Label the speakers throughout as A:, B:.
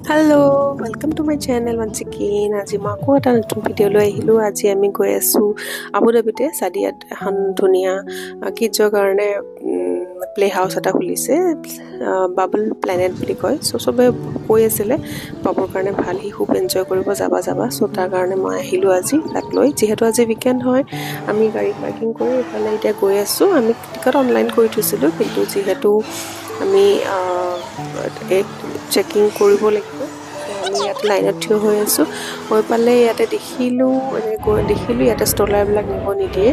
A: Hello, welcome to my channel once again. আজি মই আকৌ এটা নতুন ভিডিঅ' লৈ আহিলোঁ। আজি আমি গৈ আছোঁ আবু ধাবিতে সাদিয়াত এখন ধুনীয়া কিডছৰ কাৰণে প্লে হাউচ এটা খুলিছে, বাবল প্লেনেট বুলি কয়। চ' চবে কৈ আছিলে বাবুৰ কাৰণে ভাল, সি খুব এনজয় কৰিব, যাবা চ' তাৰ কাৰণে মই আহিলোঁ আজি তাক লৈ। যিহেতু আজি উইকেণ্ড হয়, আমি গাড়ী পাৰ্কিং কৰি এইফালে এতিয়া গৈ আছোঁ। আমি টিকট অনলাইন কৰি থৈছিলোঁ, কিন্তু যিহেতু আমি চেকিং কৰিব লাগিব, আমি ইয়াতে লাইনত থিয় হৈ আছোঁ। হৈ পালে ইয়াতে দেখিলোঁ ইয়াতে ষ্টলাৰবিলাক নিব নিদিয়ে।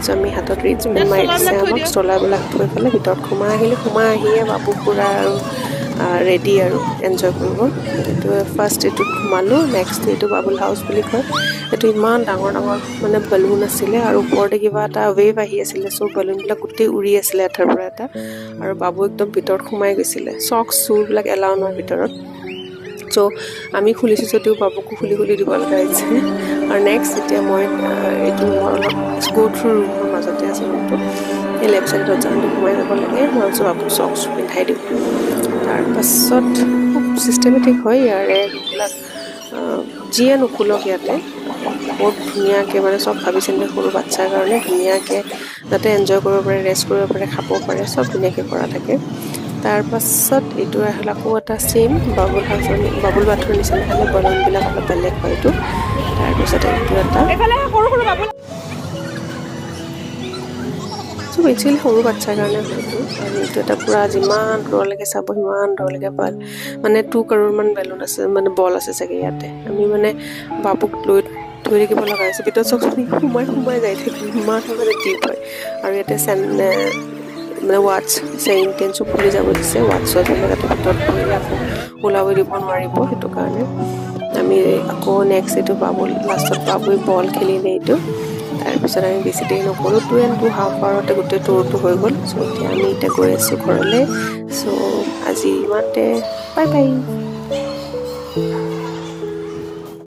A: চ' আমি হাতত ৰিজমেণ্ট মাৰি দিছে আমাক, ষ্টলাৰবিলাক থৈ পেলাই ভিতৰত সোমাই আহিয়ে বাবু পুৰা আৰু ৰেডি আৰু এনজয় কৰিব। এইটো ফাৰ্ষ্ট এইটোত সোমালোঁ। নেক্সট এইটো বাবুল হাউচ বুলি কয়। এইটো ইমান ডাঙৰ মানে বেলুন আছিলে আৰু ওপৰতে কিবা এটা ৱেভ আহি আছিলে। চ' বেলুনবিলাক গোটেই উৰি আছিলে এটাৰ পৰা এটা, আৰু বাবু একদম ভিতৰত সোমাই গৈছিলে। চক্স শ্বুবিলাক এলাও নহয় ভিতৰত। চ' আমি খুলিছোঁ যদিও বাবুকো খুলি দিব লগা হৈছে। আৰু নেক্সট এতিয়া মই এইটো ৰুমৰ অলপ গো থ্ৰু ৰুমৰ মাজতে আছে ৰুমটো। এই লেফ্ট চাইডত দৰ্জাটো সোমাই যাব লাগে। মই ভাবিছোঁ বাবুক চক্স পিন্ধাই দিওঁ। তাৰপাছত খুব ছিষ্টেমেটিক হয় ইয়াৰে এইবিলাক, যিয়ে নোখোলক ইয়াতে বহুত ধুনীয়াকৈ মানে চব ভাবিছে নে সৰু বাচ্ছাৰ কাৰণে ধুনীয়াকৈ যাতে এনজয় কৰিব পাৰে, ৰেষ্ট কৰিব পাৰে, খাব পাৰে, চব ধুনীয়াকৈ কৰা থাকে। তাৰপাছত এইটো আহিল আকৌ এটা চেম বাবুল বাথৰ নিচিনা, খালি বলনবিলাক অলপ বেলেগ হয় এইটো। তাৰপিছত এইটো এটা চব একচুৱেলি সৰু বাচ্ছাৰ কাৰণে হয়তো। আৰু এইটো এটা পূৰা যিমান দূৰলৈকে চাব সিমান দূৰলৈকে মানে 2 crore বেলুন আছে, মানে বল আছে চাগে ইয়াতে। আমি মানে বাবুক লৈ ধৰি থাকিব লগা হৈছে, ভিতৰত চব সোমাই যাই থাকে, ইমান মানে ডিপ হয়। আৰু ইয়াতে মানে ৱাটছ চেইন চব খুলি যাব দিছে। ৱাটছত হ'লে তাতে ভিতৰত পৰিলে আকৌ ওলাব দিব নোৱাৰিব, সেইটো কাৰণে আমি আকৌ নেক্সট এইটো লাষ্টত বাবুই বল খেলিলে এইটো। তাৰপিছত আমি বেছি দেৰি নকৰোঁ, 2.5 hours গোটেই টুৰটো হৈ গ'ল। চ' এতিয়া আমি গৈ আছোঁ ঘৰলৈ। চ' আজি ইমানতে, বাই বাই।